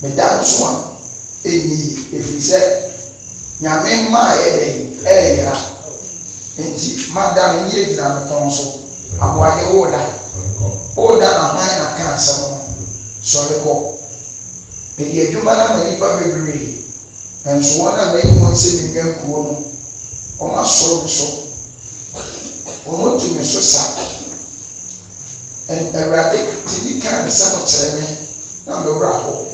me dance one if we say nyame ma era enti madam ye gina me tonso Aboagye oda na man na kan asem so leko me die adwuma na me nipa bebre enso wona me mo se me nkuo no o ma so so o mo tu me so sa en erade ti kan se mo chere me na me bra ho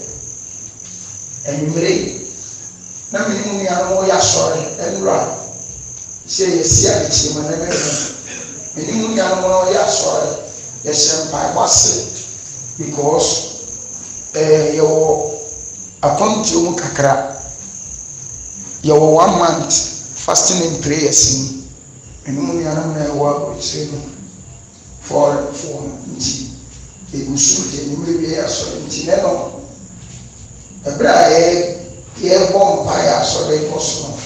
en mire na me ni ya no ya sori en ra se yesi a ti ma na me ni ya no ya sori yes by was because your account you kakra your 1 month fasting and prayers and money na work for nti egusu de ni me ya so nti na no ebra ye bomb fire so dey koso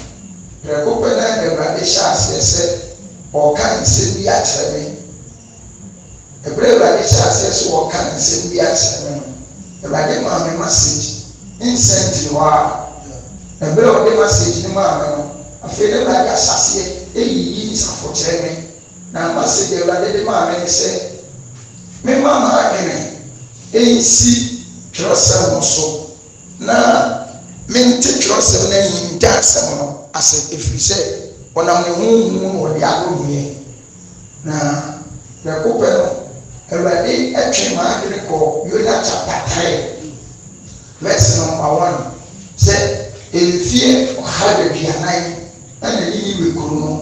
reko pe na ebra de chance se o kan se bi a tere ebra de chance se o kan se bi a tere ebra de ma me message insent wa ebra o de message ni ma me no afi de ba ga sase eyi ni safo tere me na message ebra de ma me se me mama akene ensi trust mo so na mente trust na yin da asem no ase efiri se onam ne hu o de agonie na na kope no Everybody etwe ma akene ko Yoda chapter 3 verse number 1 say elfie ohade bianan ana ni we kuru no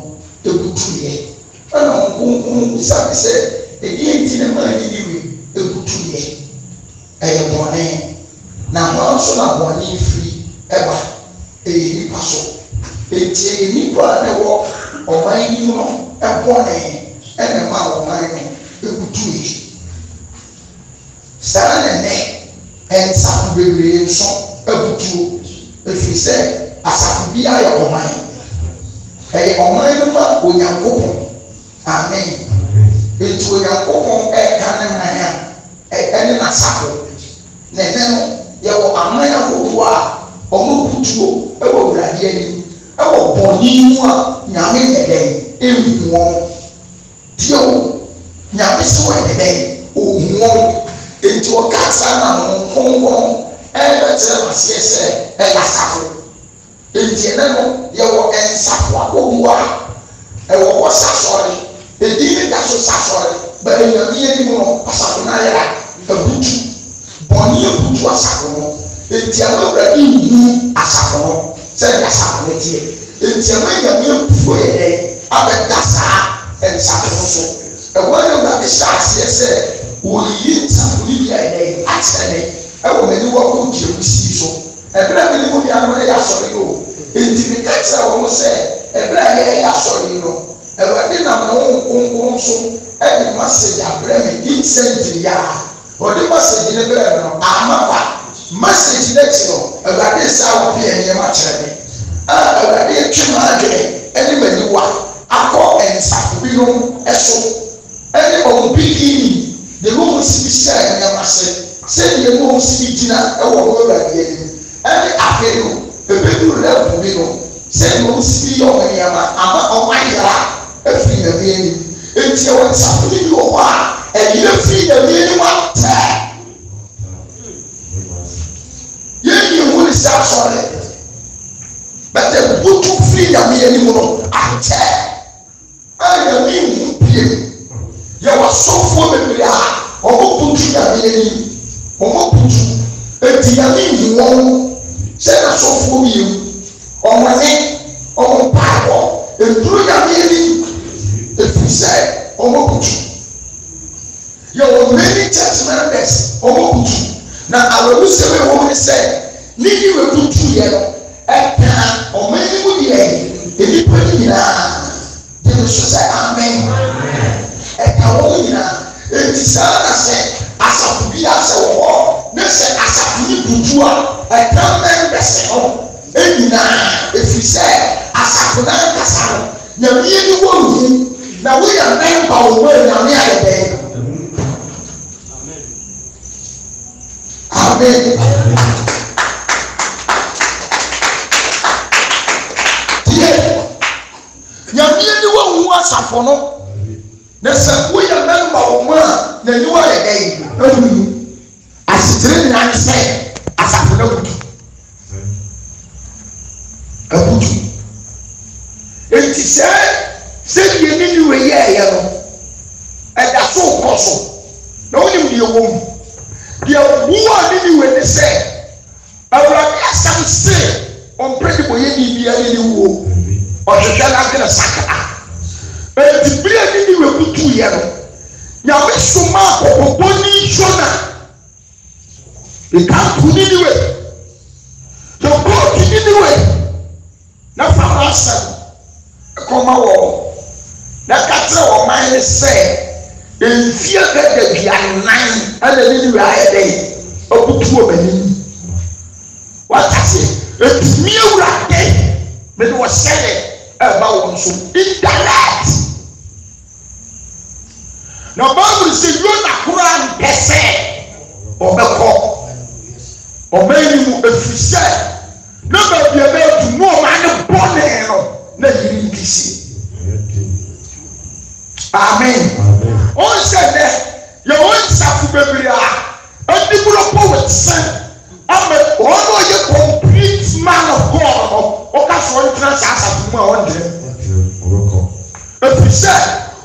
ebutuye ana nkunku sabe se edi enti na ma ni we ebutuye bone na ho so na bone free eba ni paso enti ni kwa na wo oman ni no bone ene ma oman no ebutuye sana ne ensa bebre nso ebutu efiri se asafu bia ya oman oman no ma onyankopon amen etu onyankopon ka na ya ene na safu ne no ya wo aman akodo a omo butuo ewo urade ani ewo boni mu a nyame yeden ehuo dio nyame so yeden ohuo enti o kasa na nkonko tere masie se lasafo enti ene no ye wo ensafo akodo a ewo wo sasori edi da so sasori ba nyame ani mu no asafo na ya abutu boni abutu asafo no enti amabra ihu asafo no se asafo ne tie enti amanya mfuo ye abedasa ensafo so ewo no ba be sasie se woyi nsafo ni bia ye atene ewo mani wo ko kirusi so ebra bi ni mo bia no ya sori o enti bi kasa wo mo se ebra ye ya sori no ebra bi na mo nkonko so e di message abra me insent ya o di message ne bra no amapa message ne ti no ebra bi sa wo pia ne ma kire ebra bi twema adwe eni mani wa akọ ensafo bi no eso eni o bigini the room si share na mase say the room si gina e wo wo ra die ni e afi no bebedu level bi no say no si yo ni ama o ayara e fi na bi ni enti e wo safu ni wo wa e ye fi na bi ni ma ta ye ni wo ni sa sore but the book fi na bi ni mo no ate ana mi mu pie ya wasofo bebre a omo putu ya ni omo putu eti ya ni won se na sofo mi omo ne omo pawo eduru ya ni efise omo putu ya o many church members omo putu na awu se we won se ni we putu ye no eka omo ni mu ye eni pani na de so say amen eka wo nyina enti sana se asafu bi ase wo ne se asafu ni butu a eka men bese ho enyina efise asafu na kasa no na wie ni wo hu na wo ya member wo we na me ayebe amen no na sɛ woyɛ mɛnuma wɔ mu a n'aniwa yɛ dɛn awuyu asetire nyinaa ne sɛ asafo no abutu enti sɛdeɛ ne niwe yɛɛyɛ no ɛda so kɔ so na wonim deɛ wɔ mu deɛ woa ne niwe ne sɛ awurade asɛm se ɔmpɛ de bɔyɛ biribiara ne wuo ɔhwehwɛ no adwene sakra enti bere a ne niwe butuyɛ no nyame soma akɔkɔbɔ ne Jona ɛkanto ne niwe yɛkɔɔto ne niwe na fa asɛm ɛkɔma wɔ na ka kyerɛ ɔman ne sɛ mfie bɛda 29 ɛna ne niwe ayɛ dɛn abutu wɔ m'anim watase etumi awurade mede wɔhyɛde ɛba wɔn so indirect na Bible sɛ Jona koraa mpɛ sɛ ɔbɛkɔ ɔman yi mu ɛfiri sɛ na baabi a bɛatu mu ɔman ne bɔnee no na yiri nkisi amen ɔnsɛ dɛ yɛwɔ nsafo bebree a adiburɔpɔ wɔ sɛn ama ɔno ɔyɛ complete man of God no ɔka so ɔntena saa asafo mu a ɔndrɛ ɛfiri sɛ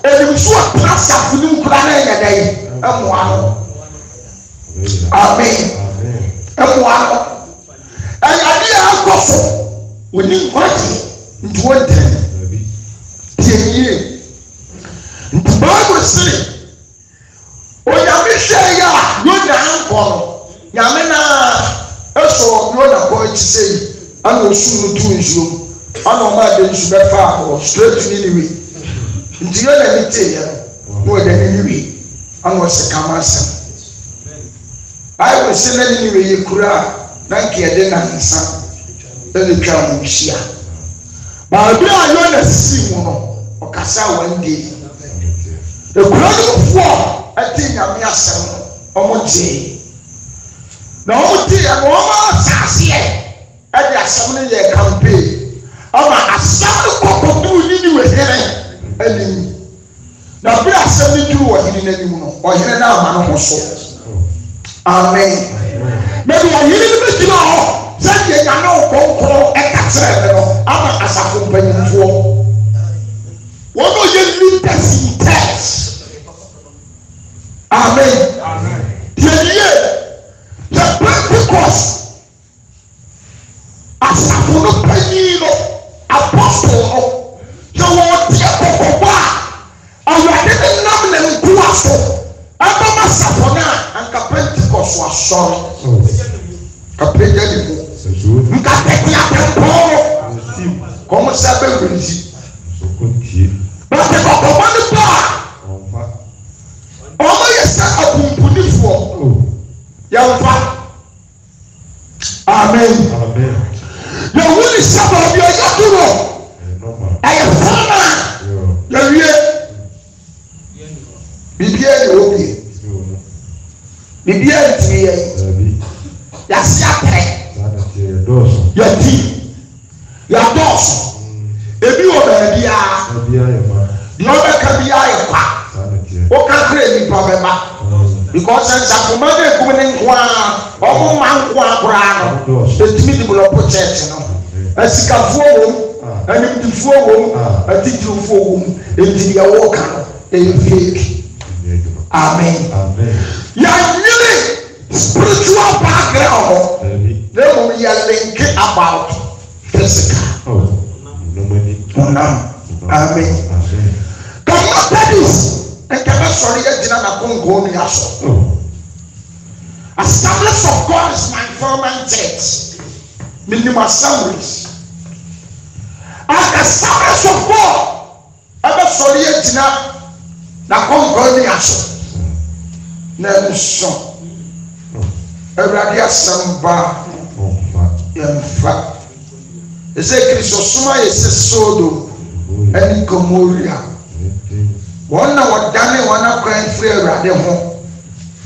ɛnim so ɔtena asafo no nkura no ɛyɛ dɛn ɛmmoa no amen ɛmmoa no ɛyade a akɔ so wɔni nkwagye nti wɔndrɛ tie yie nti Bible sɛ onyame hwɛ yɛ a Jona ankɔ no nyame na ɛsɔ Jona kɔ akyi sɛ ana osu no tu nsuo ana ɔma ade nsu bɛfa akɔ straight to Ninewe nti Jona ne teeɛ no na ɔda Ninewe ana ɔsɛ kama asɛm Bible sɛ na Ninewe yɛ kura a na nka yɛde nansa ɛne twa mo hyia baabi a Jona sisi mu no ɔkasa one day ekura no foɔ ɛte nyame asɛm no ɔmo gyee na ɔmo gyee no ɔmo asaseɛ ɛde asɛm no yɛ campaign ɔmo asɛm no kɔkɔduru Ninewe hene anim na bere asɛm no duru wɔ hene n'anim no ɔhene no ama no ho so amen na de ɔhene no bɛgyina hɔ sɛdeɛ nyame ɔkɔnkɔn ɛka kyerɛ me no ama asafo mpanyinfoɔ wɔn a ɔyɛ leaders in test amen yɛyie yɛ Pentecost asafo no panyin no apostle no yɛwɔ ɔteɛ kɔkɔbɔ a awurade ne nam ne nkoa so ɛbɛma asafo no a anka Pentecost asɔre kapɛgya ne mu nka Tete Atenpong kɔm sɛ bɛwurisi bɛte kɔkɔbɔ no ba a ɔmo yɛ sɛ abumpunifoɔ yɛmfa amen yɛwu ne sɛ baabi a yɛdoro ɛyɛ fana yɛwie biribiara ne hɔ bie biribiara ntumi yɛ yɛase apɛrɛ yɛdi yɛdɔɔso ebi wɔ baabi a deɛ ɔbɛka biara yɛ kwa wokakra nipa bɛba because nsafoma no ekum ne nko a ɔmo ma nko a koraa no etumi develop church no asikafoɔ wɔ mu animdifoɔ wɔ mu atitirifoɔ wɔ mu enti deɛ wɔka no ɛyɛ fake amen yɛnyere spiritual background hɔ na mmom yɛlinke about physical honam amen communities nkɛmɛ sɔrɔ yɛ gyina na konko ni aso Assemblies of God is my former church minimum assemblies and Assemblies of God ɛbɛ sɔrɔ yɛ gyina na konko ni aso na nso ɛwurade asɛm ba yɛmfa ɛsɛ Kristo soma yɛ sɛ Sodom ɛne Gomorrah wɔn na wɔdane wɔn akwan firi awurade ho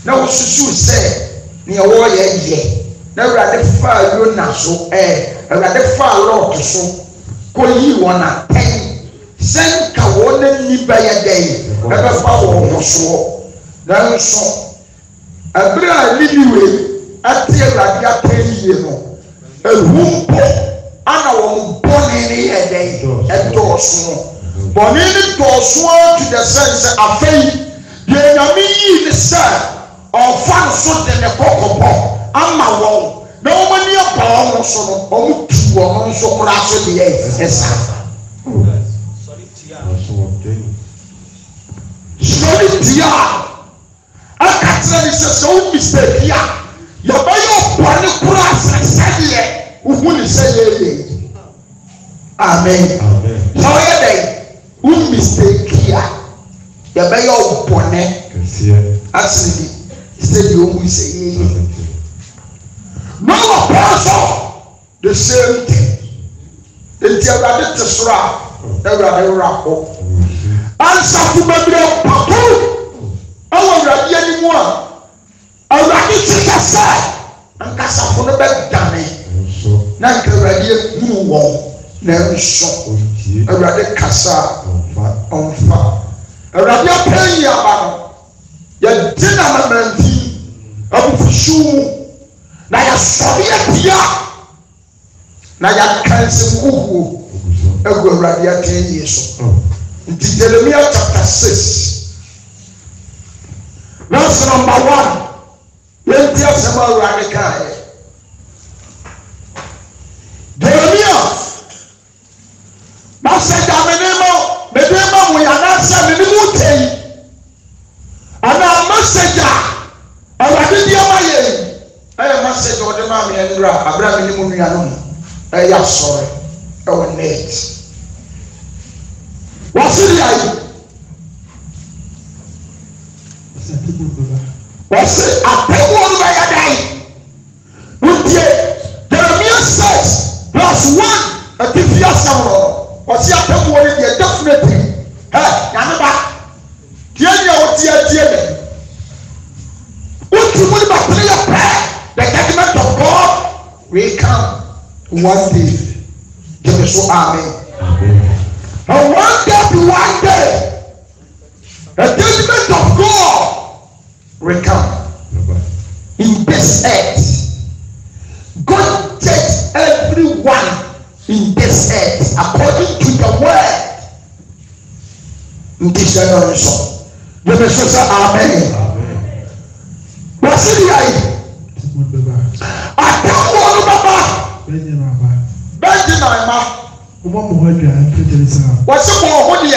na wɔsusu sɛ nea wɔyɛ yɛ na awurade faa Jona so awurade faa Lot so kɔyi wɔn atɛn Send Kawana Nibaya Day, ever follow so. Then so a bra anyway, I tell like that 10 years. A womb, and I won't born any day, and doors. Born in doors to the sense of faith. The enemy is the or fan foot in the cocoa. I'm my wall. No money upon also, or 2 or so class of the eighth. Solid I can't say it's a so mistake here. Your bio one class and said, who will say, Amen. However, who mistake here? Your bio one, actually, said you will say, no person, the same thing. The Tiabat Sra, the Rapo. Answer to my Papa. I will be anyone. I will be said, and Casa for the bed dummy. Nanka radio, you won't, never shot. A radio Casa on fire. A radio pay about your dinner man. I will shoe. Now you're sorry at ya. Now you're canceling who will radio 10 years. Jeremiah chapter 6. Verse number 1. Let me tell you about radical. Jeremiah. Master Damenemo, Medema, we are not sending the and our messenger, our Didiamaye, I am message of the Mammy and Abraham Muniano. I am sorry. Our next. What's it like? What's it? I pay one by a day. With the Jeremiah 6 plus 1 at the Fiasco. What's the other one? Definitely. Hey, Yanaba. Tiania, what's the idea? What you want about prayer? The judgment of God will come one day. Give us so amen. And one day, the judgment of God will come in this earth. God judges everyone in this earth according to the word. In this generation, the message say amen. What's it like? I don't want to Baba. Benjamin. What's the more what you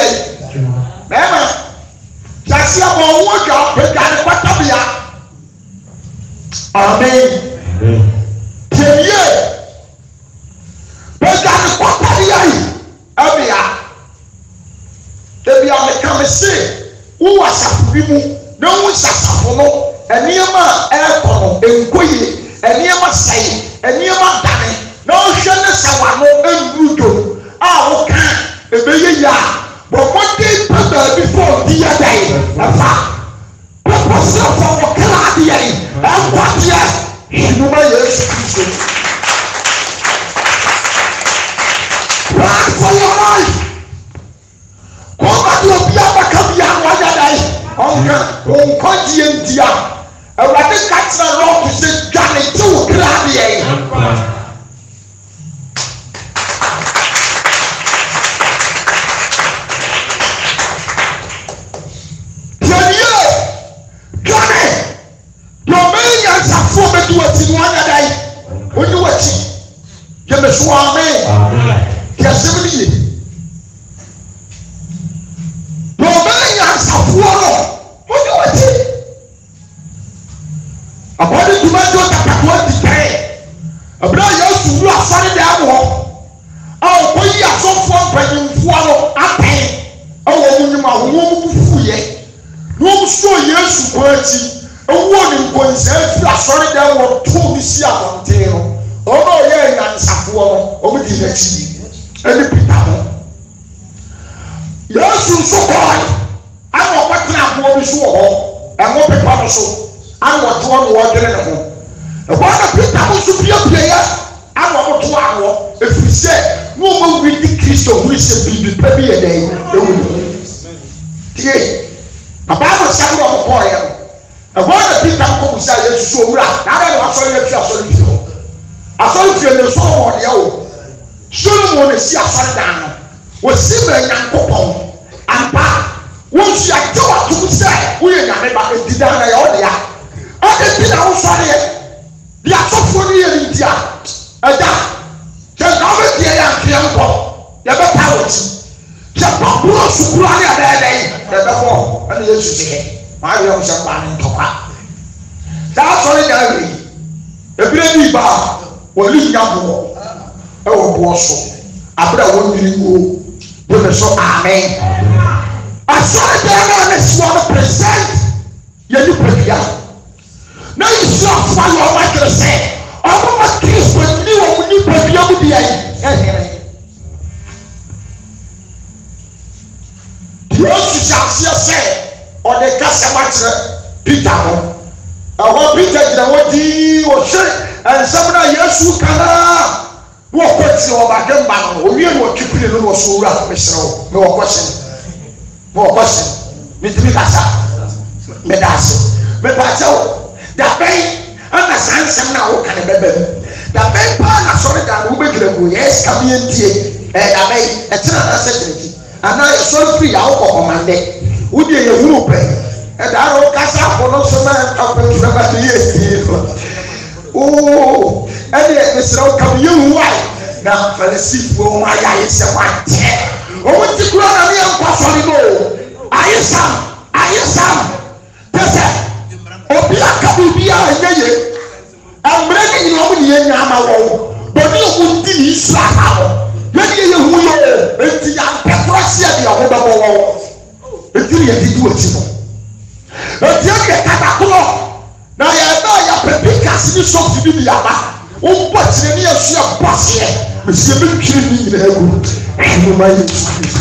Mama? That's your more job, but got a patabia. Amen. 10 years. But got a patabia. Abia. They be on the commission. Who was a people? No one's a safono. And near my airport, and Quay, and near my say, and near my daddy. No shame, someone and brutal. Ah, okay. A baby ya. But what did before the other day? A fact. What was the for Canadian? And what yes? You know my yes. Run for your life. Come back to the Biaba one day. On continent, dear. A radical rock is a Johnny to Canadian. When you watch it, you may swear me. Yes, simply. No man has a poor. When you watch it, according to my daughter, 20 day, a brother used to do a funny down. Oh, when you are so far when you follow a pain. Oh, when you are womb, no so yes, worthy. A warning points every sorry that were 2 this year on tail. Oh, yeah, and Safuano, over the next and the people. Yes, so hard. I want what now, what is war, and what people so. I want one water in the home. The one of people should be a player. I want to war. If we say, no more with the Kristo who se bibi pa bi e dey e wu tie Bible say go ko ya e go na Peter ko say Yesu so wura na ba no asori ya fi asori fi o asori fi ne so ho de o Solomon ne si asori dan no wo si ma Nyankopon ampa wo si ajowa to say wo ye nyame ba e di dan na ya o de ya o de bi na wo so de di asofo ni ye ntia ada je ka be tie ya nko ya be pa wo ti je pa bro su bro ani ada dai ya be ko ani Yesu se ma yo se pa ni topa da so ni da ri e bi ni ba wo li nya bo e wo bo so abra wo ni wo bo ne so amen asore da na ne so no present ye ni predia na isu afa yo ma kire se ọmọ ma Kristo ni wo ni predia mu dia yi Yesu ṣàṣìṣe sẹ ọdẹ kásẹ má kyerẹ Peter ho ẹwọ Peter gyina wọ́n di ọ̀ṣẹ́ ẹ̀nsẹ́mu náà Yesu kanáà wọ́n kọ́ ti ọba dé mba náà omiye ni wọ́n kíkiri ní wọ́n so wúrà mẹsìrẹ́ o mi wọ́n kọ́ sí mi wọ́n kọ́ sí mi ti mi kasa mi dà sí mi bá jẹ́ o dàbẹ́ ẹ̀na sáà nsẹ́mu náà wọ́n kàn bẹ́ẹ̀ bẹ́ẹ̀ dàbẹ́ paa na sọ̀rọ̀ dànù wọ́n bẹ gyina wọ́n yẹ ẹ̀sìkà mi yẹn tie ẹ̀ dàbẹ́ ẹ̀kyẹ́nà náà sẹ́ kyerẹ́kì ana so free ya wo komande wo de ye huru pe e da ro kasa ko no so na apetu na ba ye oh e de esra kam ye hu wai na falisi wo ma ya ye se wante o mo ti kura na me en kwaso ni no ayesam pese obi aka bi a ye amre ni no mo ni ye nya ma wo bo ni o ti ni isra ha yẹ́nì yẹ hu yẹ o eti ya pẹ̀tọ́ sí ẹ̀ di ọ̀hún bẹ́ẹ̀ bọ̀ wọ́ eti yẹ di du eti mọ̀ eti yẹ kẹ katakuro na yẹ bẹ́ẹ̀ yẹ pẹ̀pẹ́ kasi ní sọ́ọ̀tì bí mi yà bá o ń bọ̀ tìrẹ ní ẹ̀sùn yẹ bọ̀ sí ẹ̀ mẹsì yẹ bẹ́ẹ̀ twere ní nyina egu ẹ̀hún máa yẹ tu tìrẹ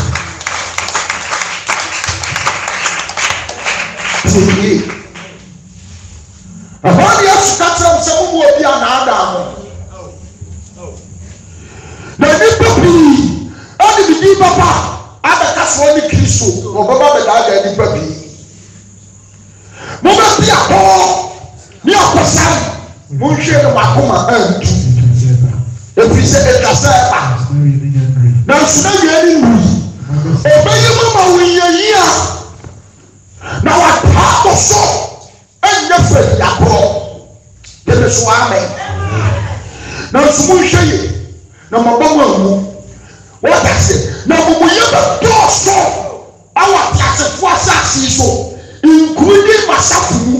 ẹ̀hún ni ẹ̀sùn kàtàkùn sẹ́ mo mú obi àná àdá mọ̀. Na nipa pii ɔde bibi papa abɛkafoɔ ne Kristo ɔbɛba bɛda aga nipa pii mo bɛ bi akɔ ne akɔsan mo nhwɛ no makoma antu efiri sɛ ɛkasa ɛba na nsona wie ne nui ɔbɛyi mu ma wo yɛyi a na wataa bɔ so ɛnyɛ fɛ yakorɔ tɛmɛ so amɛ na nso mo nhwɛ yie na mabama mu wata se na mumuye ba doso awa tiasefo asase so including masafu mu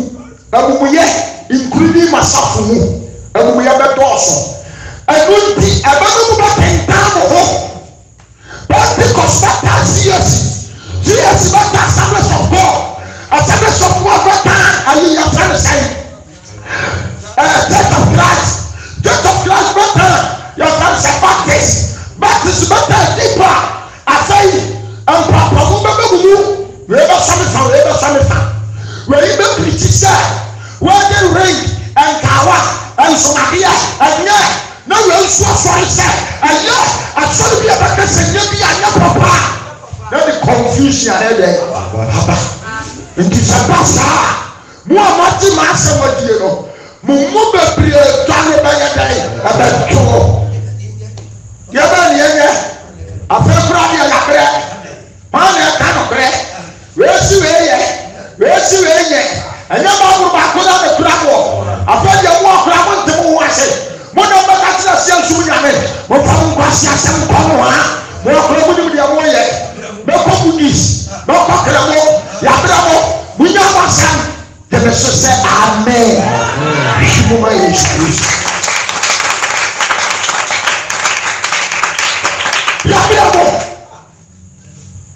mumuye including masafu mu mumuye ba doso anuti abana mu ba tentamo ho but because that Jesus ba ta service of God a service of God ba ta ayi ya friend say death of Christ ba ta your friends are Baptist better deeper. I say, and Papa Mumu, wherever Samita, where you been preaching, where they ring and Kawa and Somalia, and yeah, no, you're so sorry, sir, and yeah, I saw you about this and you be a papa. Then the confusion there, and it's a basta. Muamati Massa, what you know, Mumu be Tano by a day, about two. Yaba ni yeye afefra ni yakre pa na ka no kre we si we ye anya ba buru ba ko na kura ko afa je mo akura mo ntem wo ase mo no ba ka tira sia nsu nyame mo fa mo kwasi asem ko no ha mo akura mo dim dia mo ye be ko budis be ko kra mo yakra mo bunya mo san de be so se amen mo ma Yesu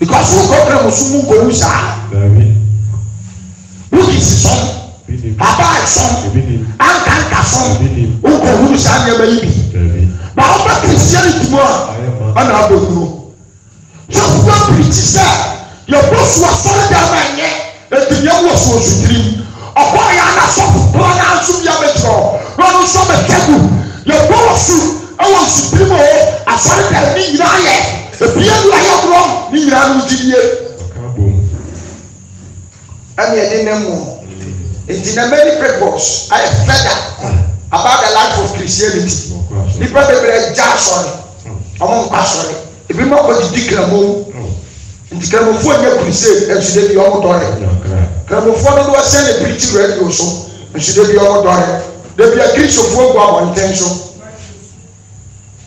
because who go to Musumu Gorusa? Who is son? Papa is son. Uncle son. Who Gorusa never baby. But how about Christianity more? And I don't know. So who preaches that? Your boss was solid down there. And the young was so dream. A boy and a soft plan out to be a metro. Run on some table. Your boss, I want to be more. I started to be lying. Ebia do ayabro ni nyira no gidie. And you didn't know. It's in a many papers. I have read about the life of Christianity. The people are just among pastors. If you know what the Declamo, and the Cramophone crusade, and should be all done. Cramophone was sent a preaching radio so, and should be all done. There be a Christian folk on intention.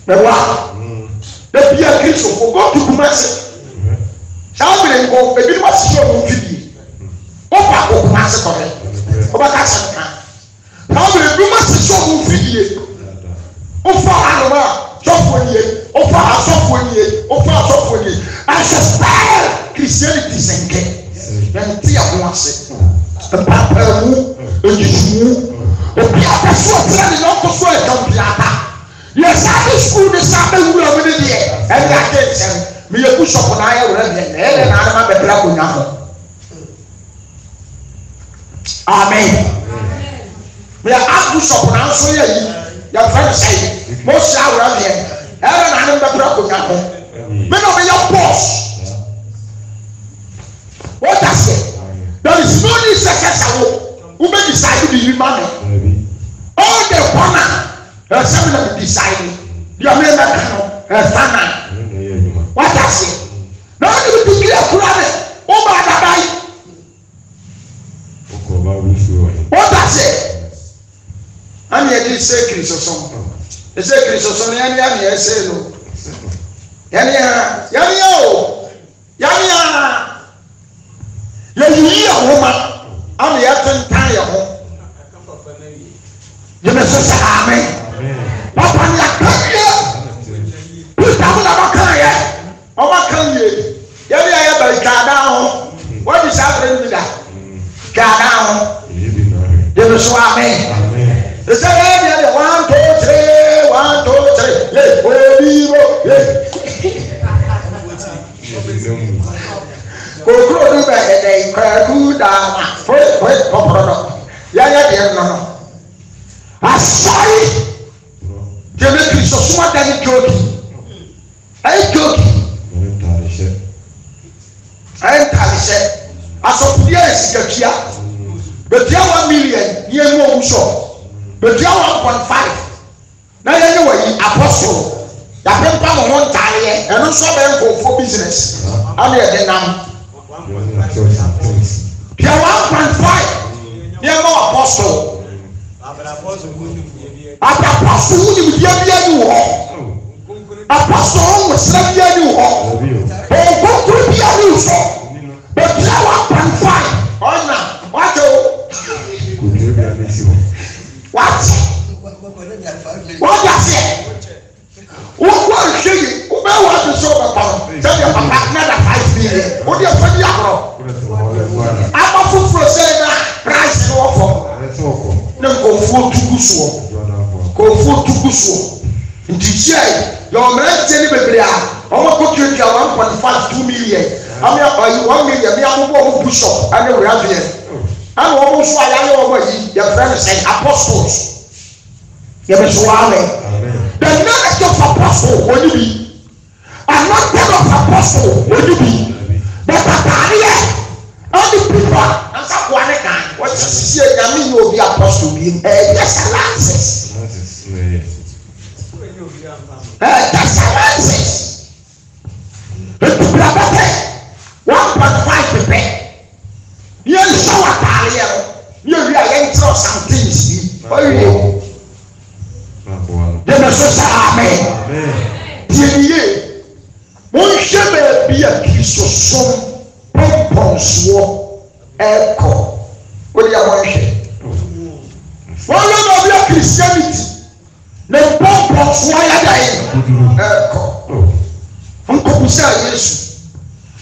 The one. There be a Christian folk go to Kumasi. Somebody go, maybe what's your video. Opa ko kumase kore oba ka sanka na o be duma se so mu fidie o fa anoma sofoni o fa asofoni o fa asofoni as a style Christianity senke dan ti akwase papa mu ejimu o bia ka so tra ni no ko so e ka biata yes I school the sabe wura me de e ga ke sem me ye ku shop na ya wura de e na na ma be bla ko nya ho. Amen. We are up to shop now, so your friend say, most shower of them. Aaron and the Brocco. Men of your boss. What does it? There is no need successor who may decide to be money. All the honor, some of them deciding. Your member, Fana. What does it? Now you declare Kurane. Oh, my God. What does it? I'm here to say Christopher. It's a Christopher, Yamia, say no. Yamia, Yamia, Yamia, woman. I'm here to tie your home. You may say, Amen. Papa, put down our car. Our car, Yamia, by Kadao. What is happening with that? God, you so amen. They say, 1, 2, 3, 1, 2, 3. Yes, go to bed, they cry good. I'm sorry. You make me so smart that you're joking. I'm joking. I'm telling you. As of years, but you 1 million, you know, so, but you 1.5. Now, anyway, apostle, that been come on time, and also for business. I'm here, then I'm 1.5. You're no apostle. After apostle, you will be you all. Apostle was 7 years you all. Oh, go to be a new song. But now 1.5. Oh, no. What? What? What does it? What was she? Who was the soul of power? Tell your papa another 5 million. What do you put your I'm a fool for saying that price is awful. No, go for 2 so. Go for 2 so. In the chair, your man telling me, I'm going to get 1.5, 2 million. I'm here 1 million. Me, I'm going to push up. I know we have here. I'm almost why I know what your friend said, apostles. You must amen. The knowledge of apostle, what you be? I'm not that of apostle, what you be? But a career, all the people, and some one again, what you see, I mean, you'll be apostle, yes, alliances. That's alliances. The people are better. 1.5 people. You show a career. You are into some things. Oh, you. Then I say, amen. Dear, one shall be a piece of some pompons war echo. What do you want? One of your Christianity. The pompons why are echo. Uncle Pusa, yes.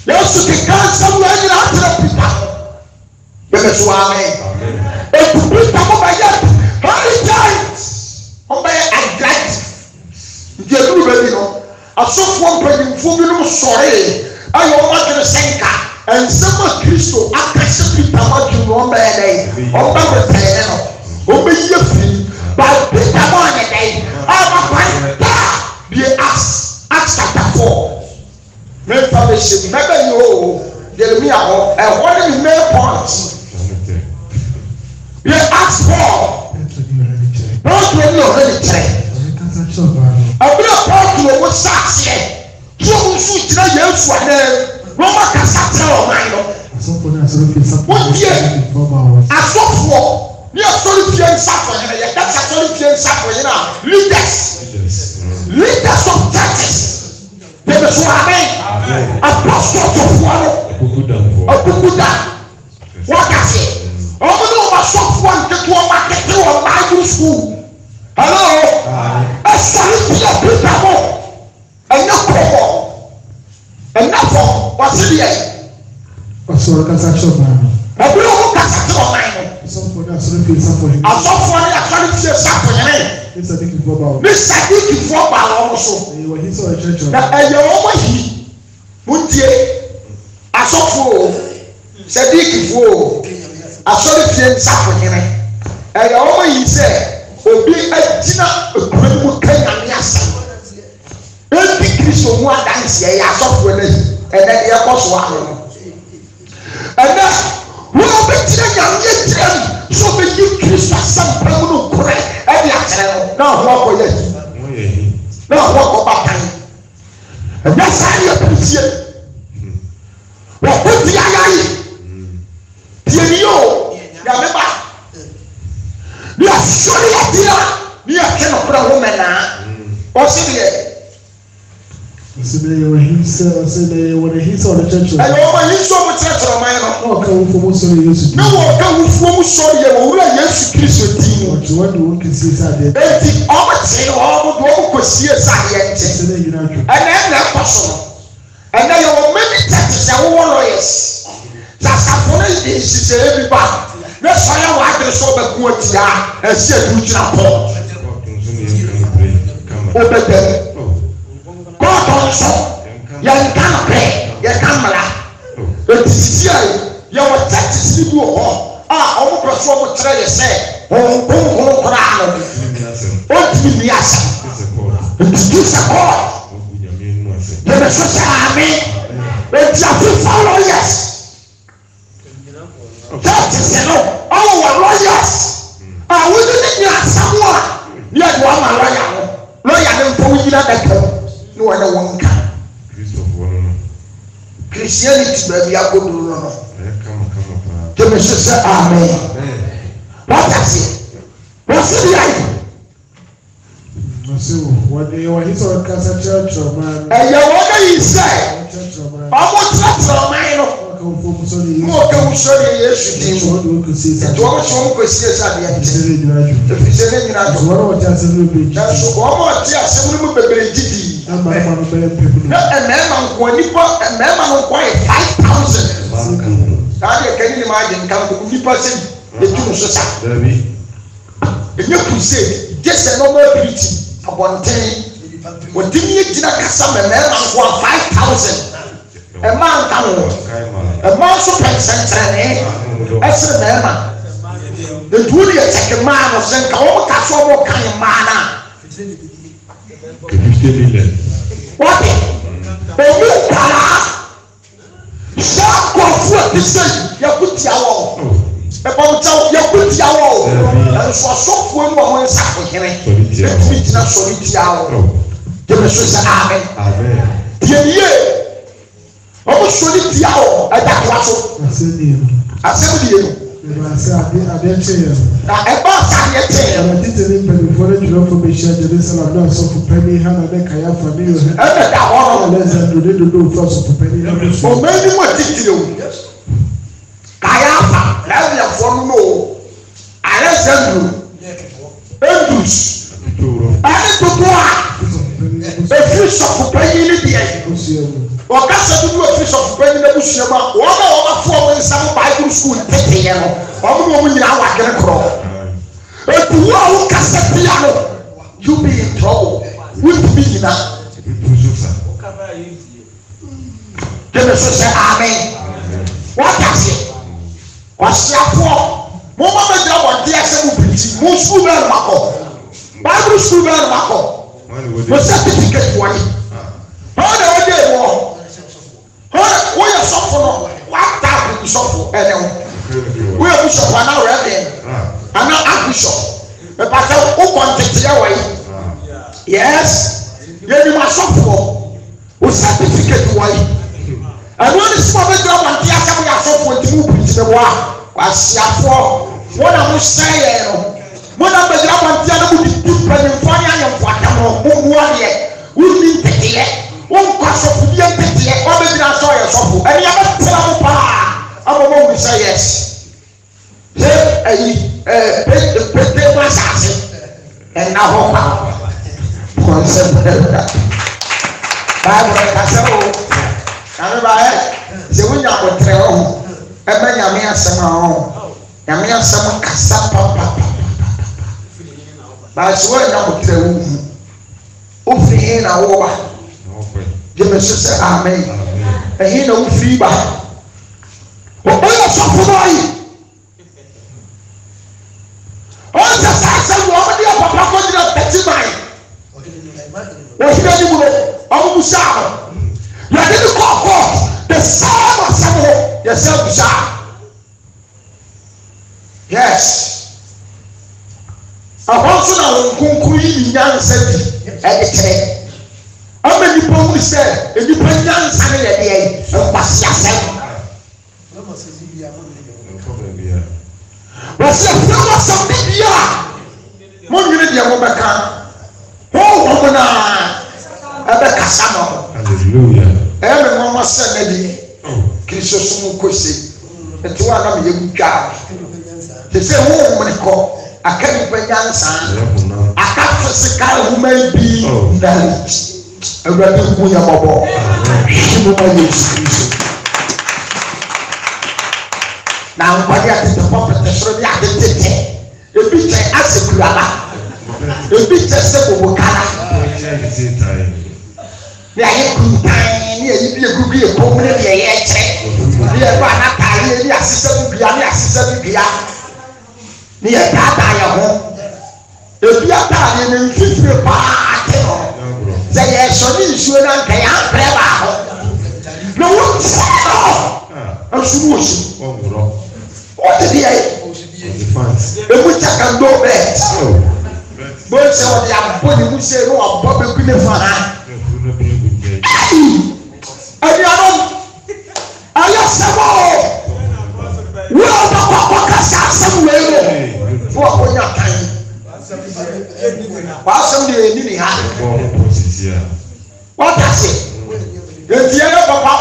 Yes, you can somewhere in after people. Yes, amen. And to put them over yet, how many times? Over I got the new baby. I saw 1 penny for me, sorry. I want to send and some Christo after simply what you know, man. Over the pen, over your feet, but Peter one day. I'm a the Acts chapter 4. be ship. Never you, Jeremiah, and what is the main point? You ask for. Don't you know any train? I will talk to you what sucks here. You will shoot you for them. Roma Casatra or mine. What year? I saw for. You are solitary suffering. That's a solitary suffering. Leaders of churches. They were so amazing. Apostles of one. A Buddha. What I say? Over one to a market to a Bible school. Hello? A solitary of people. And no problem. And nothing. What's it here? What's your transaction? A blue transaction of mine. I saw for actually suffering. This I think you fall by also. And you're over here. I saw for Sadiq for I saw the suffering. And you're over here said, Obi a dinner a credible Kenyan. Don't Christ of one dance here. I saw for it. And then the apostle. And that's who are better young. So when you Christmas some people cry, every afternoon. Now walk away. Now walk back. And that's how you appreciate. What put the eye? Tio, remember? You are surely a dear. You are cannot put a woman now. Or see so when he saw the church. I know he saw the church of mine. No, come from sorry, yes, Christian. What do we see that? The almost all the see a science. And then that person. And then you will many churches are all lawyers. That's a funny thing, she said, everybody. That's why I want to show the good and say, you can open them. God also, you can't pay, you can't laugh. But this year, you will take this video home. All the people try to say, oh, what do you mean? It's a God. You're a social army. But you have to follow, yes. That is enough. All our lawyers. We didn't need someone. You are one lawyer. Lawyer, don't you that? No one can. Christianity, baby, I go to Lord. Can you say amen? What is it? What's the idea? What do you want? He's on Casa Church, man. And you what do you say? I want to man. More can show you, yes, you do. It was one question at the end. If you say it, that's one more tears. And man, when you put a man quiet 5,000. Now you can imagine, come to the person, the two society. If you could say, just a normal preaching upon 10, what did you do? Some man for 5,000. A man come a man so percent, as a man. The duty attack a man of St. Kawo Kasobo kind of man. What? You can't go for this thing. You put your wall. You put your wall. And for so when one is happening, it's not so it's our. Give us amen. Yeah. Almost solid yao at that class. I said, you. I said, I didn't say it. I bought it. I didn't even for the job for me. Share the result of so for penny, Hannah, Kaya for me. And that one less than you didn't do first for penny. For many more details. Kaya, let me inform you. I let them do. English. I need to go. A fish of penny. Or can't do a fish of penny in the bush. One for some Bible school, take a woman in our crawl. If you are cast piano, you be in trouble. With me now. Can you say amen? What does it? What's your fault? Mama, job on the assembly. Most school Bible school, Marco. What certificate? What? How do I get war? suffer. What type of suffer? We are bishop and now reverend. And now archbishop. The pastor who contacted away. Yes. You must suffer. Who certificate why? And when the small job and the other we are suffering to move into the war. Was for what I was saying. When I was up and the other would be present for you and who didn't take it. One class of the empty, or maybe I saw yourself, and you have a power. I'm a woman say yes. And now, concept Bible, I said, so when you are with Treo, and then you may some, and me and some Cassapa. But I swear now with Treo, opening a war. Give me say amen. And he no fever. But all your suffering. All the suffering woman dey papa go dey 39. What you dey do? Amu Musa. You dey call the same as some yourself Musa. Yes. I want to know kunkuyi nyanse bi e how many people say, if you put down Sunday a day, what's your saying? What's your promise of the year? One minute, you will become. Oh, woman, a Cassano. Hallelujah. Everyone was said, Kissus Mukusi, and 2 other young guys. They say, oh, woman, call. I can't put down Sunday. I can't see a guy who may be married. Everybody who is above, she will be used. Now, what you have to put the story at the table. A bit as a grabber, a bit as a bocana. They are good time, you be a good be a community, a check. We are not tired, the assistant, the assistant, the home. If you are tired and 50 parts. Say so this you don't pay no one I'm supposed what did he if we check and go back but say what they are putting we say no I'm probably going to find and you are we are the papa somewhere for when you're time somebody need what does it? The other papa,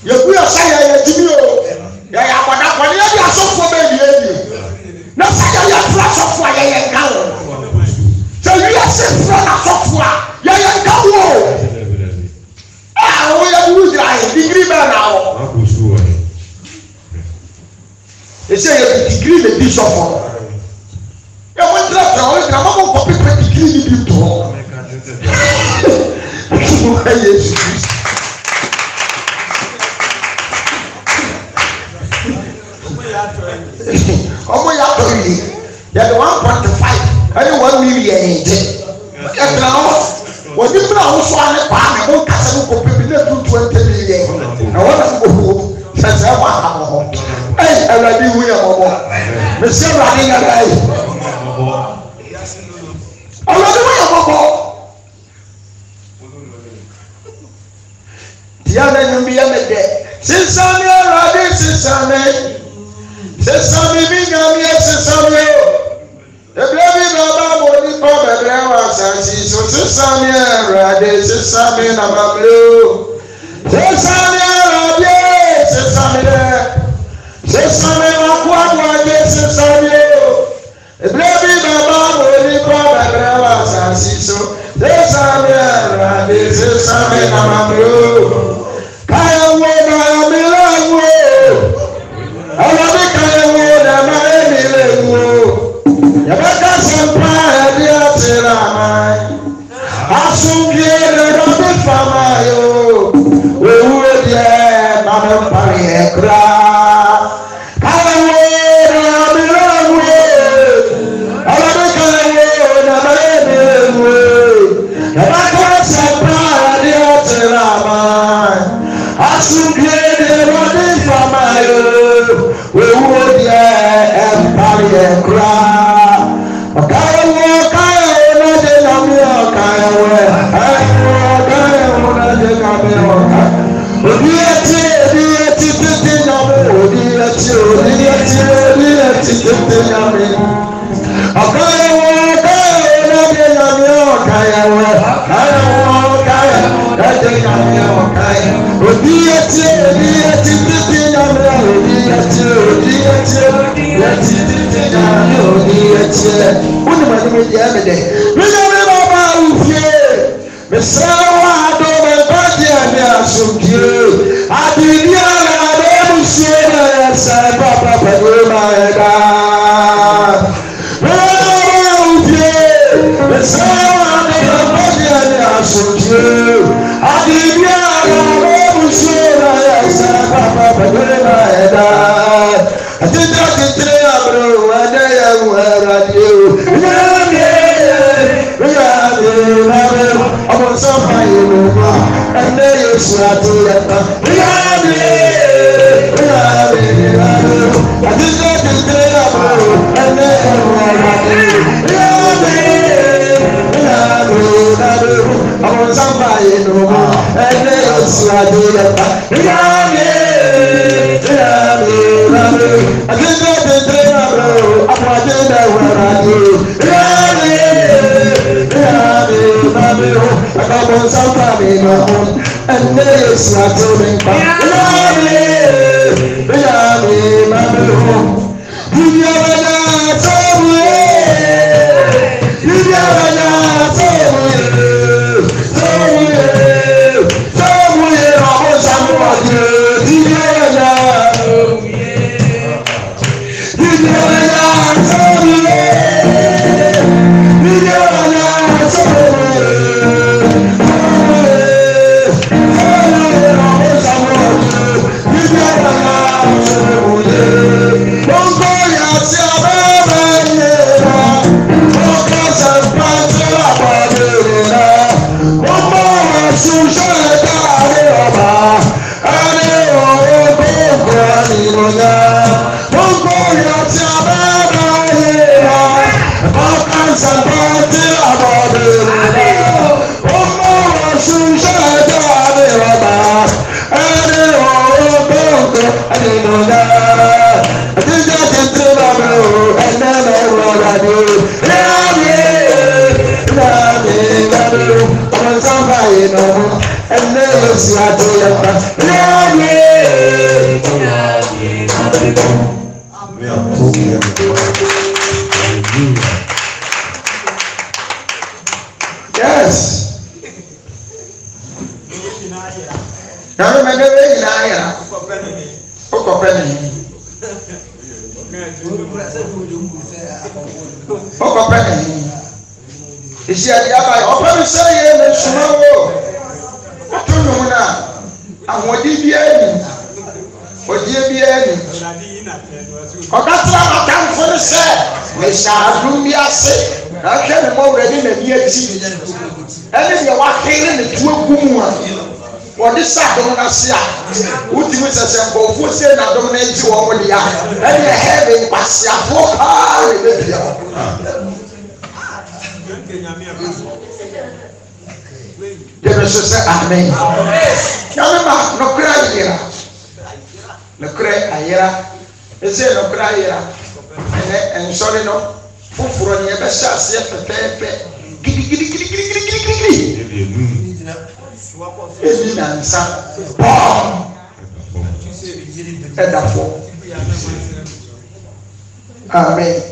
you will say, you are what so for baby. No, say you are flash of fire now. So you are saying flash of fire. You are going. Ah, we are losing degree now. They say you degree the bishop. You want to tell me, I'm not going to degree you to. Ọmọ ya tọ yìí yẹ de 1.5 ẹni 1 million yìí jẹ ẹ tẹ náà wọ́n ní bí àwọn sọ àná pa àná wọ́n kásá ní kò pépé ní ẹ̀dùn 20 million ẹ̀ wọ́n náà kò wò sẹ̀sẹ̀ wà àmọ̀ họ ẹ̀ ẹ̀rọ̀dì wù yẹ mọ̀ mọ̀ mẹsì ẹ̀rọ̀dì yẹ rẹ̀ yìí ẹ̀rọ̀dì wù yẹ mọ̀ mọ̀ tìyà náà yẹn bí yẹ mẹ dẹ sísan ní ẹ̀rọ̀dì sísan ní. Sesame mi nyami sesame o. Eble mi baba mo ni ko bebe wa sansi so sesame erade sesame na bable o. Sesame erade sesame de. Sesame na kwa de sesame o. Eble mi baba mo ni ko bebe wa sansi so sesame erade sesame na bable o. Kaya wo na mi la wo. Yabaka sempa dia teramai asungkie de robe famayo wewe Amen. Yamema no kra yira. No kra ayira. Ese no kra yira. En sorry no. Fufuro ni e be sha se pepepe. Gidi. Ebi na nsa. Edafo. Amen.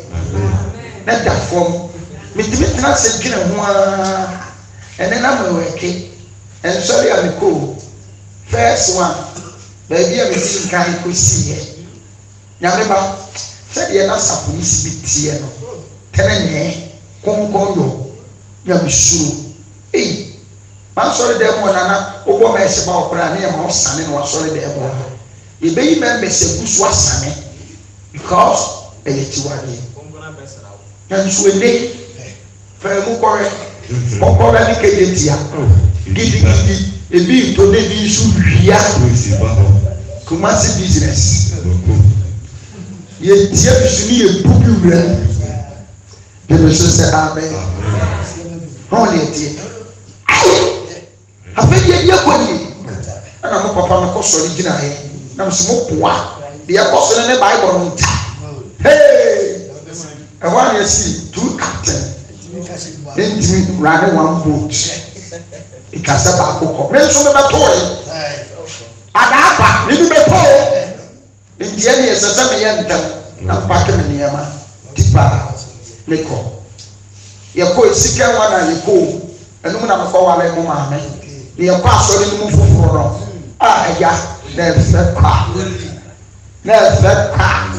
Edafo. Mitimi tena se gina ho a. Ene na mo weke. And sorry, I'm cool. First one, baby, I'm seeing kind of see it. Yameba said, you're not supposed to be here. Telling me, come, you're sure. Hey, I'm sorry, there one another over my about Prania, my son, and was sorry there. You may remember, say, who's was son, because a little while. And so a day, Fairmore, Papa, Gidi ebi to de bi su hia Kumasi business ye tie bisu ni e buku wura de be se amen holy tie afedi e kwani ana mo papa me ko sori gina he na mo mo poa de e ko so ne Bible no nta hey And one you see 2 captain. Then run one boat. It can set up a cook. Men so the toy. Adapa, maybe the toy. In the end, yes, as a young and back in the Yama. Tipa, Nico. Your boy sick one and you go. And no one of our like woman. Your pastor didn't move for yeah, there's that car. There's that car.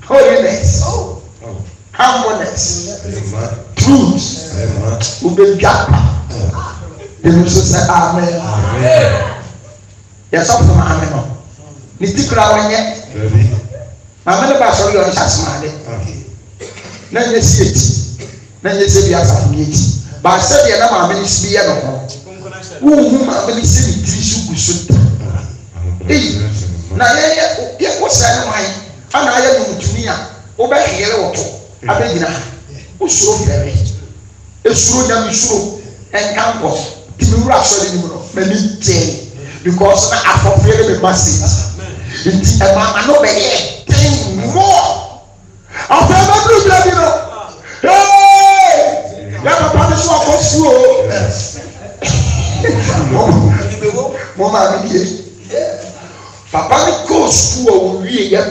Holiness, humbleness, truth, who be japa. They will say amen. Yes, up to my amen. Nitikura wanye. Mama ne ba so yo nchasmade. Na nye sieti. Na nye se bia sa mieti. Ba se bia na mama ni sibi ye no ho. Wo mama ni se ni trishu kusu. Na ye ko sa na mai. Ana ye mu ntumi a wo ba yere wo to. Abegina. Wo suro fere. Esuro nya mi suro enkampo. Timura so ni mu no. Mani je. Because na appropriate me message. It's a man no be more. I'll tell my blue blood, you know. Hey! You have a punish for slow. Mama, Papa goes to a real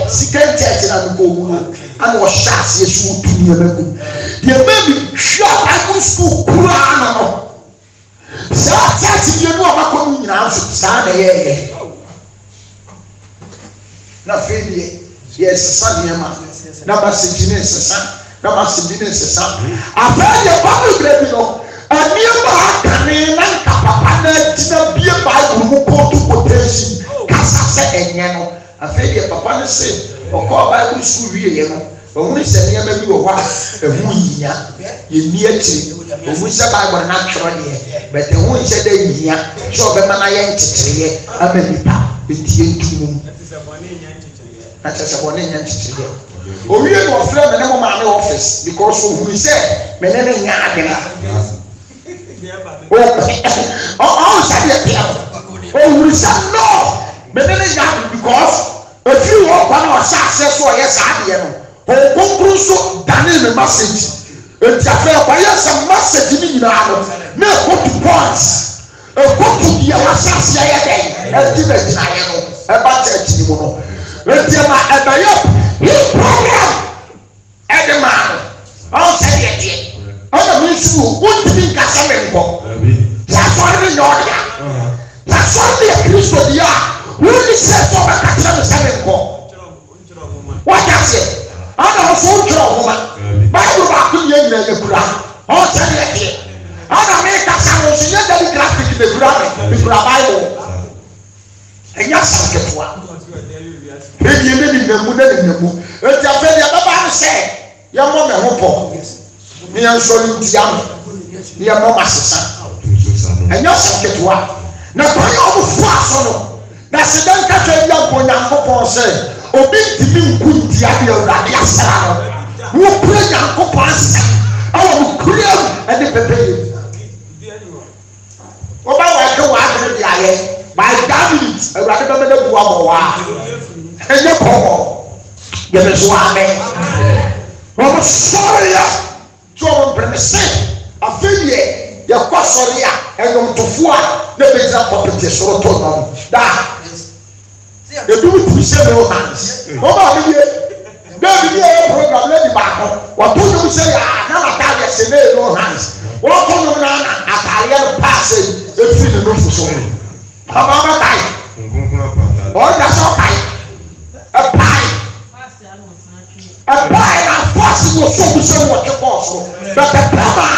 second church and go and was shot. Yes, to me. The baby shot at the school. So, you know, I'm coming now. Stand na failure yes Sunday ma na ba sejine sesa na ba sejine sesa afaje Bible grade no ani ba akane na papa na tina bie Bible mu quotation kasa se enye no afaje papa ne se okọ Bible school wie no ohun se ne ma bi wo wa ehu yinya ye ni akiri ohun se Bible na tro de but ehun se da yinya so be ma na ye ntitireye amanipa etie ntumu Achasa bone nya ntitire. Owie no ofre me ne mo ma ne office because who say me ne nya adena. Oh sabi e oh who say no. Me ne nya because if you walk on our success so yes ade no. O konkru so dane me message. E ti afa kwa yes message ni nyina no. Na go to points. E go to dia success ya den. E ti be nyina ye no. E ba church ni mo no. Etiema ebayo his program edema all said it all the issue won't be casamento that's why we know that's why the Christo dia really says so back at casamento what does it ana so tro woman Bible back to ye na yekura all said it ana make casamento so ye dey graphic the Bible and yes ketua Edi emi nemu na nemu. Eti afedi ababa no se. Ya mo me ho po. Mi an so ni tiam. Ya mo masesa. Enyo se ketwa. Na kwa yo mo fu aso no. Na se dan ka twa ya bo Nyankopon se. Obi timi nku ntia bi Awurade asara no. Wo kure Nyankopon asa. Awo mo kure am ene pepe. Oba wa ke wa ade dia ye. By David, Awurade be me de bua mo wa. Enye komo ye be so ame o sorry ya so bremese afeye ya kwa sorry ya enyo mtofo a na be za property so to no da e du tu se me o hands o ba me ye David ye program le di ba ko wa to no se ya na ma ta ye se me no hands o to no na atare ya pass e fi no fu so ba ba tai o da so kai a pie and possible so what you call but the power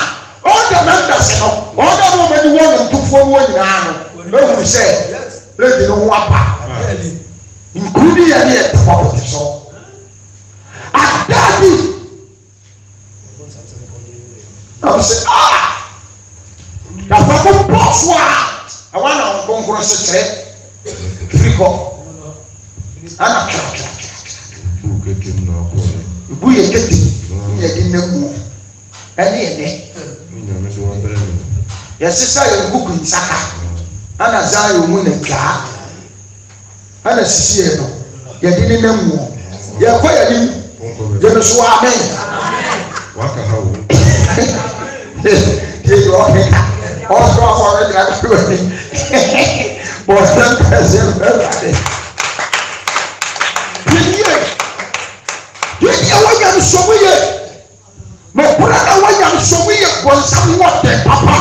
all the members all the women you want to forward now no we say let you know what including any property so at that I say that's what boss I want to go and say frigo ana bu ye kete ye di nemu ani ene ya sisa ye buku nsaka ana za yo mu ne ka ana sisi ye no ye di nemu ye ko ye di Jẹ́mi sọ amen. Waka ha wo. Ṣé yọ ọ́ kíkà? Ọ̀sọ́ àwọn ọ̀rẹ́ ìgbà tó wẹ̀ ní. Bọ̀sẹ̀ pẹ̀sẹ̀ bẹ̀rẹ̀. Yìí wọ́n yà ní sọ́mu yẹ. Mẹ kúrẹ́ náà wọ́n yà ní sọ́mu yẹ bọ̀nsá wọ́n tẹ̀ papa.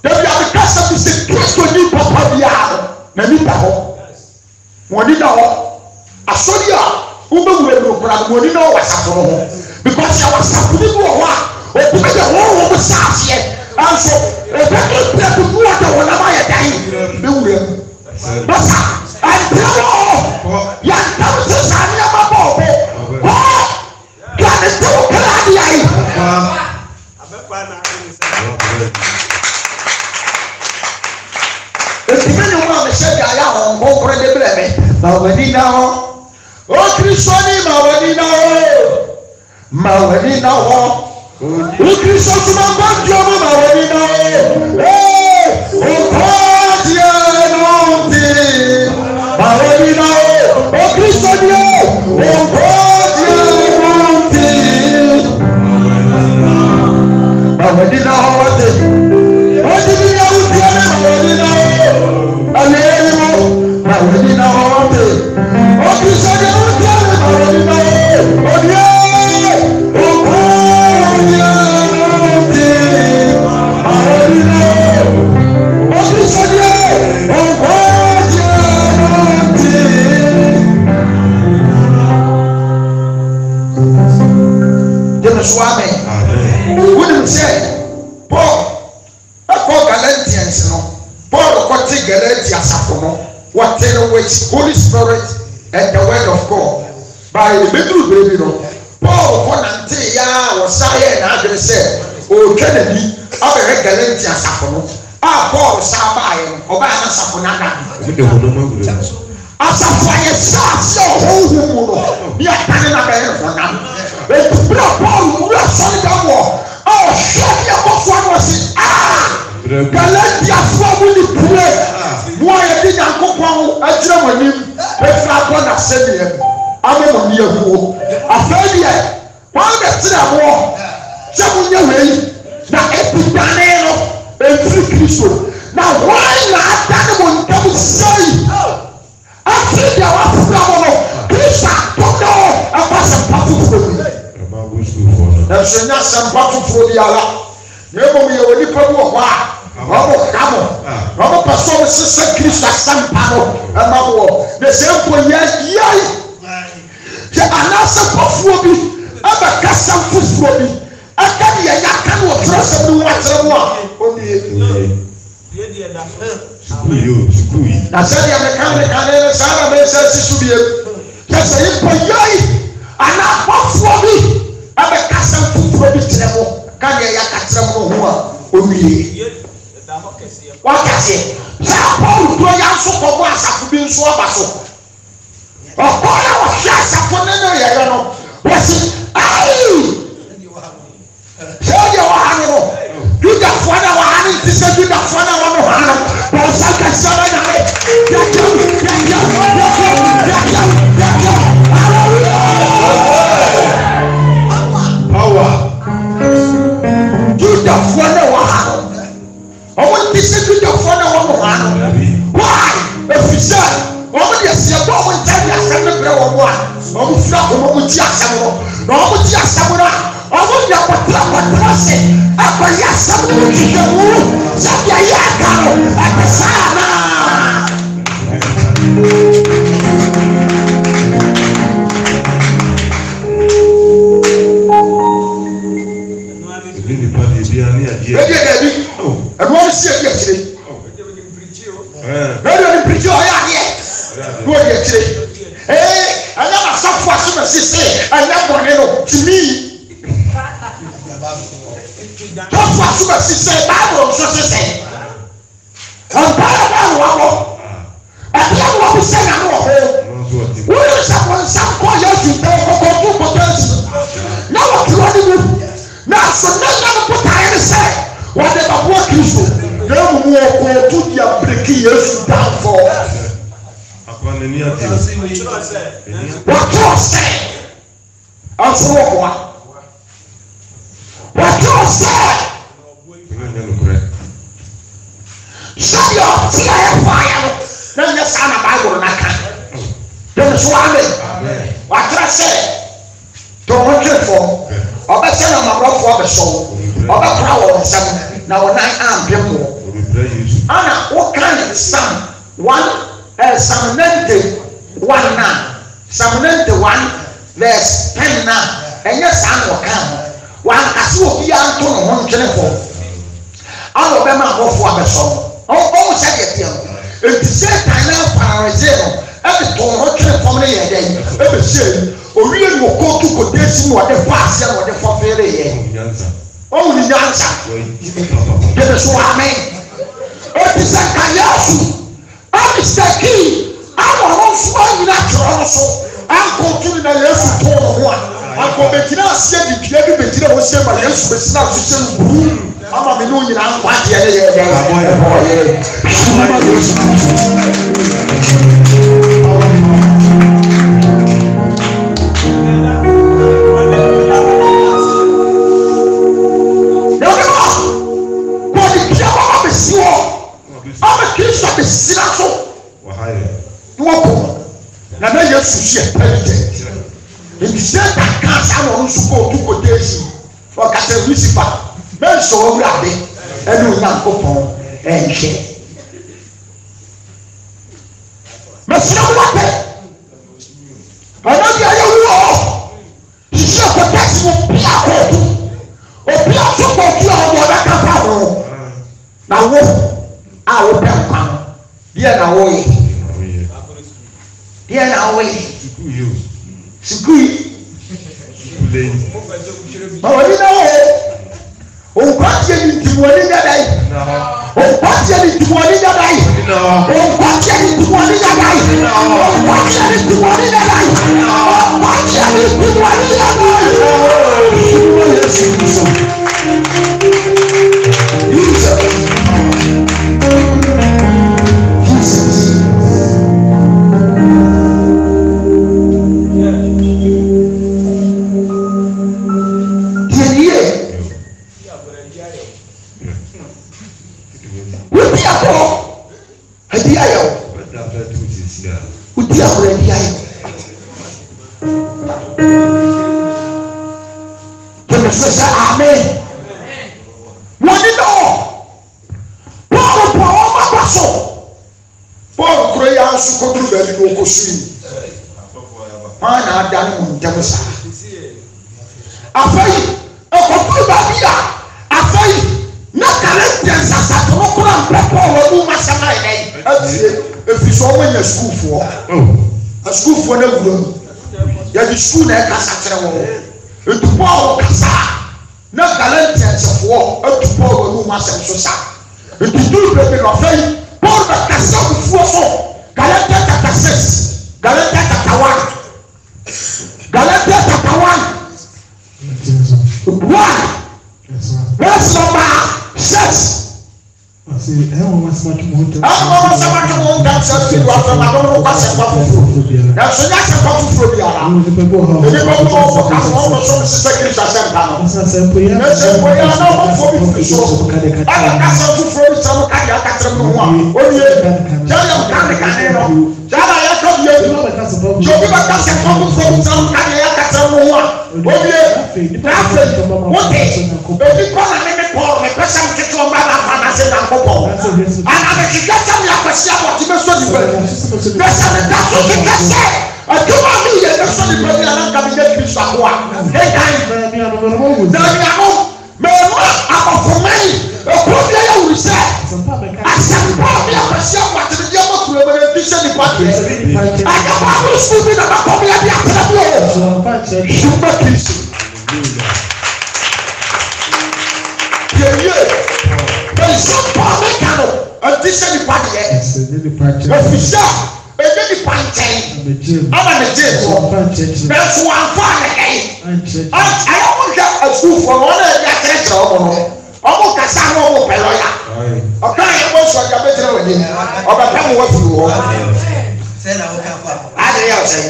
Dẹ̀bi àbíká sẹ́bi sẹ́ Kristo ní papa bi a nà ní da hɔ. Wọ́n ní da hɔ. Asọ́rí a wọ́n bẹ wúlò ẹ̀mí kura wọ́n ní náà wà sàfọ̀ hɔ. Because yà wà sàfọ̀ ní bí wọ̀ hɔ a òkú bẹ yẹ wọ́n wọ́n sá àfẹ́. Anso ẹ̀bẹ̀ tó tẹ̀ kú ní wọ́n tẹ̀ wọ́n náà wọ́n yẹ dá yìí. Bẹ wúlò ẹ̀mí. Bọ́sà ẹ̀dẹ̀ wọ̀ yà ń tẹ̀wọ́ sí sàmì ẹ̀ má bọ̀ ọ̀bẹ. Yàrá ìtẹ̀wọ́ kẹlẹ́ adìyà yìí. Ètùmí ni wọn àmì sẹ́dí ayé àwọn ọ̀gbọ́n kúrẹ́ débìlẹ̀ mi. Màwẹ̀dí náà wọ́. Ó Kristo ní màwẹ̀dí náà wọ́. Màwẹ̀dí náà wọ́. Ó Kristo tún máa ń bá jọ ọmọ màwẹ̀dí náà wọ́. Òkò díẹ̀ ló ń tì. Màwẹ̀dí náà wọ́. Ó Kristo ní òkò díẹ̀ ló ń tì. Màwẹ̀dí náà wọ́ tì. Ó ti ní yàrá díẹ̀ ní màwẹ̀dí náà wọ́. Alléluia, màwẹ̀dí náà wọ́ tì. Ó Kristo ní òkò díẹ̀ ní màwẹ̀dí náà wọ́. Ó díẹ̀. Swami, wouldn't say, Paul, I call Galatians, no, Paul, what take Galatians upon whatever which Holy Spirit and the word of God by the middle baby, no, Paul, one and say, ya was saying, I can say, oh, Kennedy, I read Galatians upon Paul, Sabai, or by an Saponana. As a fire starts, so whole we are planning a better for now. Paul, we are solid on war. Oh, shut your mouth, one was it. Galatia family pray. Why did I go on a German? If I want to send him, I'm on the wall. A failure. Why that's the war? Some of your way. Now, Epidanero and free Christo. Now, why not that one come say? After the African Christ, don't know about some party for me. Ẹ̀sùn ní asẹ̀mpa foforọ bi ara ní ẹ̀bùn mi yẹ wọ́n nípa bí wọ̀ hɔ a wọ́n bọ̀ ká mọ̀ wọ́n bọ̀ pẹ̀sọ́ mi sísẹ́ Kristo asẹ̀mpa no ẹ̀ má wọ̀ ní ẹ̀sẹ̀ mpọ̀ yẹ yáyì yẹ anásẹ̀ pọ̀fọ́ bi ẹ̀ bẹ̀ kásẹ̀ foforọ bi ẹ̀ ká ni yẹ yá ká ni wọ́n tẹ̀rẹ̀ sẹ́ mi wọ́n tẹ̀rẹ̀ mu a ó ní yẹ. Na sẹ́ni ẹ̀mí kan ní sáárà mi sẹ́ sísú bi yẹ kẹsẹ̀ yìí pọ̀ yáyì àná pọ̀fọ́ bi. Abe kasam fufuo bi kyerɛ mo ka deɛ yɛaka kyerɛ mo ho a ɔwie wakase sɛ Paul duro yɛ nso kɔbɔ asafo bi nso aba so ɔkɔ na wɔhwɛ asafo ne no yɛyɛ no wɔsi ayi sɛ ɔdeɛ wɔ ha no no Yudafoɔ na wɔ ha no nti sɛ Yudafoɔ na wɔn ha no wɔnsa kɛse ɔbɛ nyame yɛkyɛm power. Judafoɔ na wɔ ha no ɔmo ti sɛ Judafoɔ na wɔn ha no why efisɛ ɔmo de ɛsɛ bɔ ɔmo nkyɛn de asɛm no brɛ wɔn a ɔmo fira ɔmo ti asɛm no na ɔmo ti asɛm no a ɔmo de akɔtara se akɔyɛ asɛm no ti yɛ wu sɛdeɛ yɛ aka no ɛte saa naa. Ebi ebi ẹnu wọn si ebi ekyire ẹnu ẹni pirikyi ọyọ adeɛ ẹnu ọdi ekyire ɛnyɛ asafo asoma sise ɛnyɛ bɔnne no tumi asafo asoma sise baaburo nso sise mpaara baa wà hɔ ɛdi ɛnu wà hɔ sɛ nyanu wɔ hɔ wúlò nsàkó nsàkó yɛ ju bɛɛ kɔkɔ fún kɔkɔ ɛsì na wà kúrò ní mu na asomdwe no botaeɛ ne sɛ wɔde baboa Kristo na emu mu ɔkɔɔtu di abiriki Yesu danfo wɔtɔ sɛ also one. What you say? So your fire. Then the son of Bible and I can. Then the swami. What I say? Don't want you for. Or better than my rough for the soul. Or the power of seven. Now when I am people. Anna, what kind of son? One Samanente 1 now. Samanente 1 verse 10 now. And yes, I will come. One as you be on 124. All of them are both for the song. Oh, second year. If the same time now, Parazero, every torture from the day, every say, or really will go to quotation what the past or the forfeit. Only the answer. Get us what I mean. It is a Kayasu. I'm Mr. Key. I'm also natural. I'm continuing to listen to one. I'm going to say the Pierre Bettina was saying, but yes, it's not to say, I'm a million. I'm what I'm a Christian, the Sinaso. Now, you see a president. In the same time, can't I want to go to quotation for Catholic Lucifer? Very so rapid, and you not go home and share. Monsieur, what? I know you are all. You should protect you. Or be out of your capital. Now, what? I will tell you. Dear, now, wait. Dear, now, wait. Sukui. Oh, you know, oh, what's your into one in that day? Oh, what's your into one in that day? Oh, what's your into one in that day? Oh, what's your into one in that day? Oh, what's your into one in that Amen. What did all? Paul Korea so go to the Okosi. Man na dan mu ntamsa. Afai, okopuru babia. Afai, na Corinthians asato ko na Paul wo masama ene. Atie, efiso wo nya school for. A school for na wuro. Ya di school na ka sakere wo. Etu Paul kasa. Na Corinthians for etu Paul wo masama so sa. Etu duru be no afai. Paul the kasa for so. Galatians chapter 6. Galatians chapter 1. Galatians chapter 1. Verse number 6. I say, I want to make more. I want to make more. That's a thing. I don't know what's a problem. That's a problem for me. I'm going to go home. I'm going to go home. I'm going to go home. Second, I said, I'm going to go home. Let's say, we are not for me to show. I'm going to go home. Some kind of catch them one. Oh yeah. Tell them kind of catch. Jana ya come here. You give a catch from some kind of catch them one. Oh yeah. That's it. What is? Baby, come and make Paul. My person to come back and say I'm Paul. And I'm a chicken. I'm Akwasi Aboagye. That's what you can say. I do not need a person to bring along to get this one. Hey, guys. I'm for money. A problem you say. I said, probably I'm a shop at the Yama to a vision department. I can probably speak about probably at the after. Super kiss. There is some problem cano. A vision department. Official. A very panting. I'm a jail. That's one fun again. I don't get a school for one of the attention. Ọmọ kasa ní ọmọ pẹ̀lú ọ̀yà ọ̀kan yẹn wọ́n sọ ọjà bẹ́ẹ̀ tẹ́lẹ̀ wọ̀ ní ọba pẹ́ mu wọ́n fi wọ́ adé yà ọ̀sẹ̀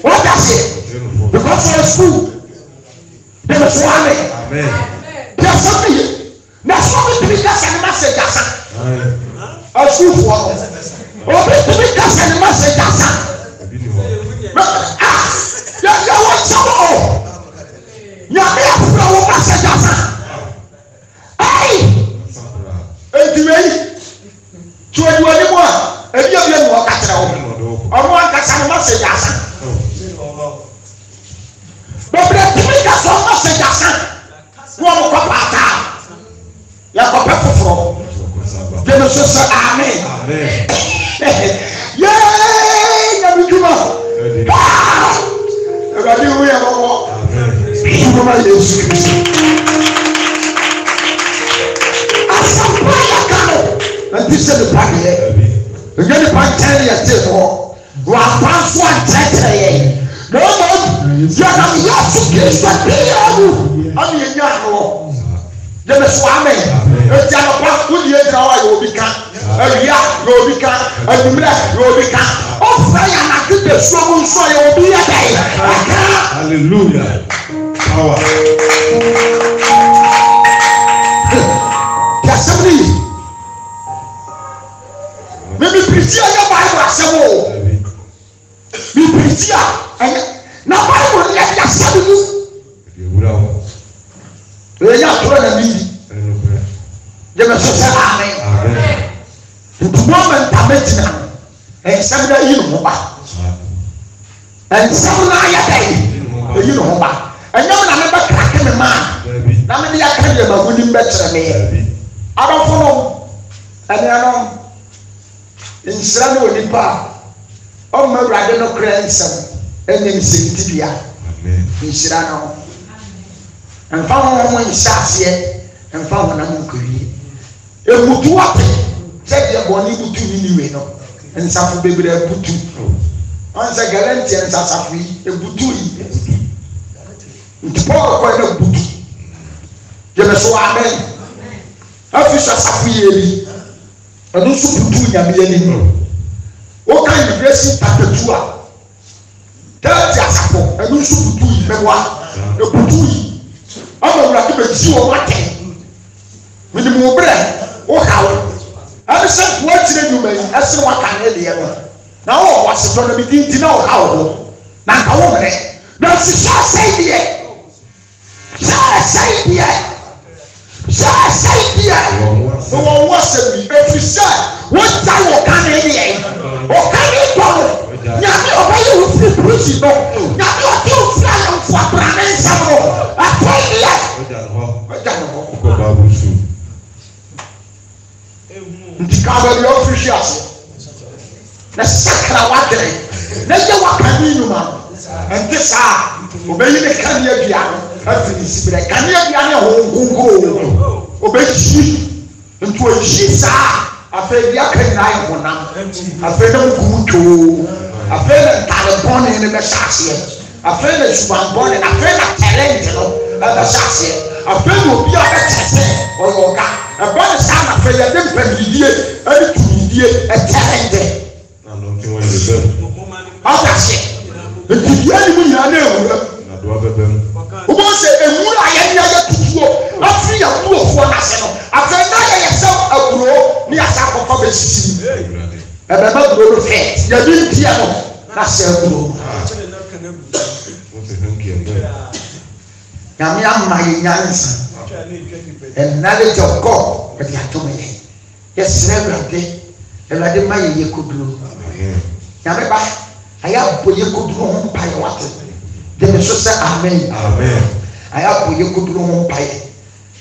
What does it? Because for school, they must want it. Amen. There's something. There's something to be cast and message. A school for all. Or to be cast and message. You want some more? You have no message. Hey! Hey, do you? To anyone, if you have no catch at all, or one catch and message. But the people that some message. One of Papa. You have a pepper from. Then you say, Amen. Yay! Never give up. Everybody, we have a walk. As some prayer come, and this is the party. You get the party 10 years before. You are past 1 10 no, you are not to kiss the people. I'm in your home. The Swami, a Java, good year, you will become a yak, you will become a black, you will become. Oh, fire, I could be strong, so you will be a day. Hallelujah. Power. Assembly. Maybe Priscilla, your Bible, some be Priscilla, and now Bible, let us tell you. We are trying to be. You must say Amen. The moment I met now, and some day you know, and some night you know, and you never cracking the man. Now maybe I can't get my winning better than me. I don't follow, and I know in Sano Nipa, oh my brother, no grandson, and then Sintibia in Sirano. And found one shafts and found an uncle. A mutuate said your bonny to anyway, no, and some baby put two. Once a guarantee and Sasafi, a butui. It's poor quite a booty. You must so amen. Officer Safi, and also put two Yamian. What kind of dressing Tatua? Tell Jasapo, and also put two Memoir, the Putui. I'm going to see what with the more bread. Oh, how I said, what's the new man? That's what I can hear. Now, what's going to be to know how? Now, come on, now, she shall say, dear. Shall say, dear. Shall say, dear. No one wants to be. If you say, what time will come in here? Or can you go? Now, you will feel pretty. Now, you fly on for Brahman. I tell you. Cover the officials. The sacra water. Let the water and this obey the Kanya piano. After the Kanya piano home obey sheep into a sheep. I feel the Akanai one. I feel them good. I feel them Talibon in the Sassian. I feel the Suban and I feel a talent of the Sassian. I feel will be a better or your God. A brother son of a them year, and to year a talent. How does it? The enemy I know. Who wants a moon I am to go? I feel a poor for national. After yourself a grow near South of Publicity. And the mother of heads, you didn't hear that's a grow. Yamia my yansa and knowledge of God that you have to me. Yes, every day, and I did my ye could do. Yamaba, I have put you could do home by water. Then so say Amen. Amen. I have put you could do home by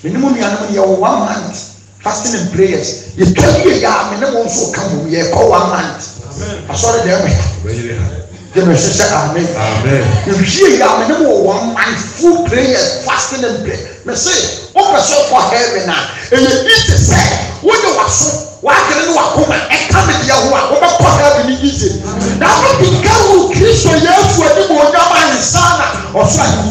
minimum your 1 month fasting and prayers. You tell me, yeah, and also come here for 1 month. I saw it there. Then I say Amen. Amen. You hear ya minimum 1 month full prayers, fasting and prayer. Me say, open so for heaven now. And you need to say, when you are so, why can you come and come in your work? Open for heaven easy. Now we can go to Christ for years for the more than son or son.